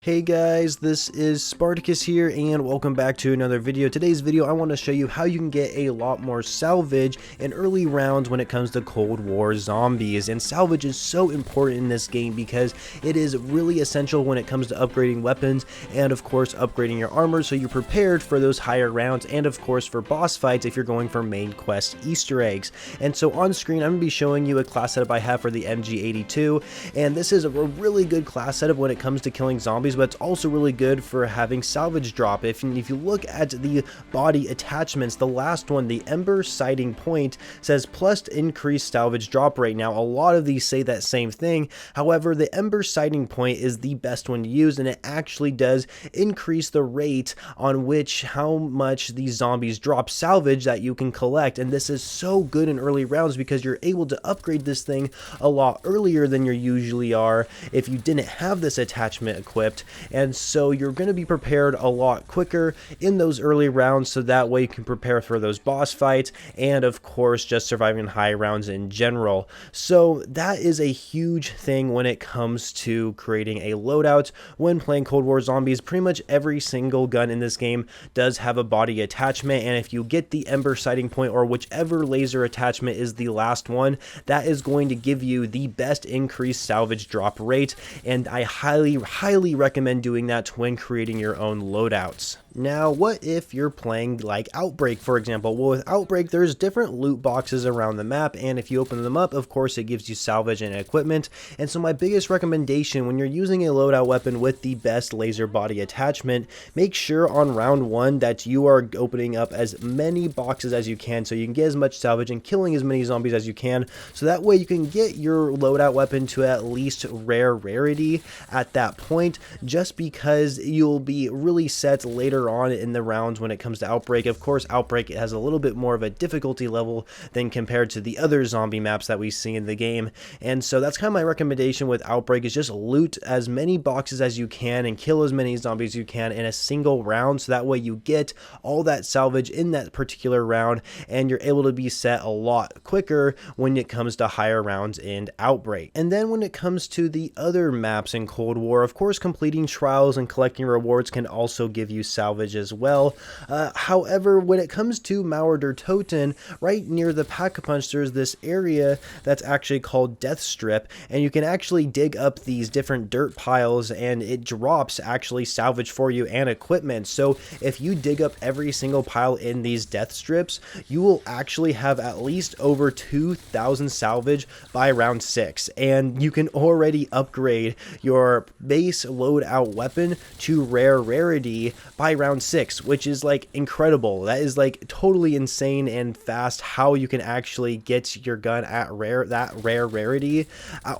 Hey guys, this is Spartacus here and welcome back to another video. Today's video I want to show you how you can get a lot more salvage in early rounds when it comes to Cold War Zombies. And salvage is so important in this game because it is really essential when it comes to upgrading weapons and of course upgrading your armor so you're prepared for those higher rounds and of course for boss fights if you're going for main quest Easter eggs. And so on screen I'm going to be showing you a class setup I have for the MG82, and this is a really good class setup when it comes to killing zombies, but it's also really good for having salvage drop. If you look at the body attachments, the last one, the Ember Sighting Point, says plus increased salvage drop rate. Now, a lot of these say that same thing. However, the Ember Sighting Point is the best one to use, and it actually does increase the rate on which how much these zombies drop salvage that you can collect. And this is so good in early rounds because you're able to upgrade this thing a lot earlier than you usually are if you didn't have this attachment equipped. And so you're going to be prepared a lot quicker in those early rounds, so that way you can prepare for those boss fights and of course just surviving high rounds in general. So that is a huge thing when it comes to creating a loadout when playing Cold War Zombies. Pretty much every single gun in this game does have a body attachment, and if you get the Ember Sighting Point or whichever laser attachment is the last one, that is going to give you the best increased salvage drop rate, and I highly recommend doing that when creating your own loadouts. Now, what if you're playing like Outbreak, for example? Well, with Outbreak, there's different loot boxes around the map, and if you open them up, of course, it gives you salvage and equipment. And so my biggest recommendation when you're using a loadout weapon with the best laser body attachment, make sure on round one that you are opening up as many boxes as you can so you can get as much salvage and killing as many zombies as you can. So that way you can get your loadout weapon to at least rarity at that point, just because you'll be really set later on in the rounds when it comes to Outbreak. Of course, Outbreak has a little bit more of a difficulty level than compared to the other zombie maps that we see in the game, and so that's kind of my recommendation with Outbreak, is just loot as many boxes as you can and kill as many zombies as you can in a single round, so that way you get all that salvage in that particular round and you're able to be set a lot quicker when it comes to higher rounds in Outbreak. And then when it comes to the other maps in Cold War, of course completing trials and collecting rewards can also give you salvage as well. However, when it comes to Mauer der Toten, right near the Pack-a-Punch, there's this area that's actually called Death Strip, and you can actually dig up these different dirt piles and it drops actually salvage for you and equipment. So if you dig up every single pile in these death strips, you will actually have at least over 2,000 salvage by round 6, and you can already upgrade your base loadout weapon to rarity by round 6, which is like incredible. That is like totally insane and fast how you can actually get your gun at rarity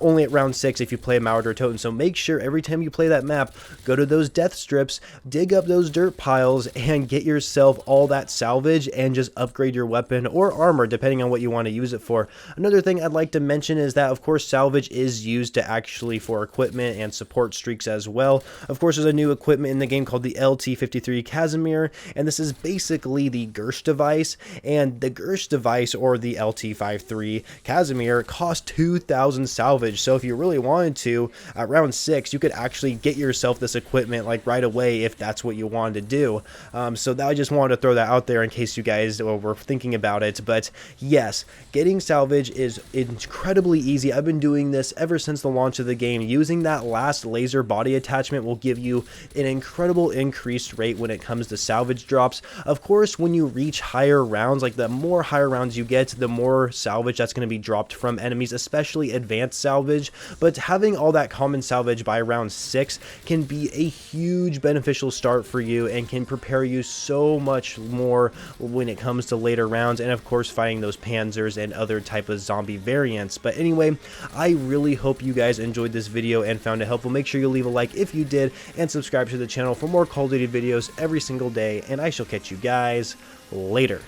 only at round 6 if you play Mauer der Toten. So make sure every time you play that map, go to those death strips, dig up those dirt piles, and get yourself all that salvage and just upgrade your weapon or armor depending on what you want to use it for. Another thing I'd like to mention is that of course salvage is used to actually for equipment and support streaks as well. Of course, there's a new equipment in the game called the LT-53 Casimir, and this is basically the Gersh device, and the Gersh device or the LT-53 Casimir cost 2,000 salvage. So if you really wanted to, at round 6 you could actually get yourself this equipment like right away if that's what you wanted to do. So that, I just wanted to throw that out there in case you guys were thinking about it. But yes, getting salvage is incredibly easy. I've been doing this ever since the launch of the game. Using that last laser body attachment will give you an incredible increased rate when it comes to salvage drops. Of course, when you reach higher rounds, like the more higher rounds you get, the more salvage that's going to be dropped from enemies, especially advanced salvage. But having all that common salvage by round 6 can be a huge beneficial start for you and can prepare you so much more when it comes to later rounds, and of course fighting those panzers and other type of zombie variants. But anyway, I really hope you guys enjoyed this video and found it helpful. Make sure you leave a like if you did and subscribe to the channel for more Call of Duty videos every single day, and I shall catch you guys later.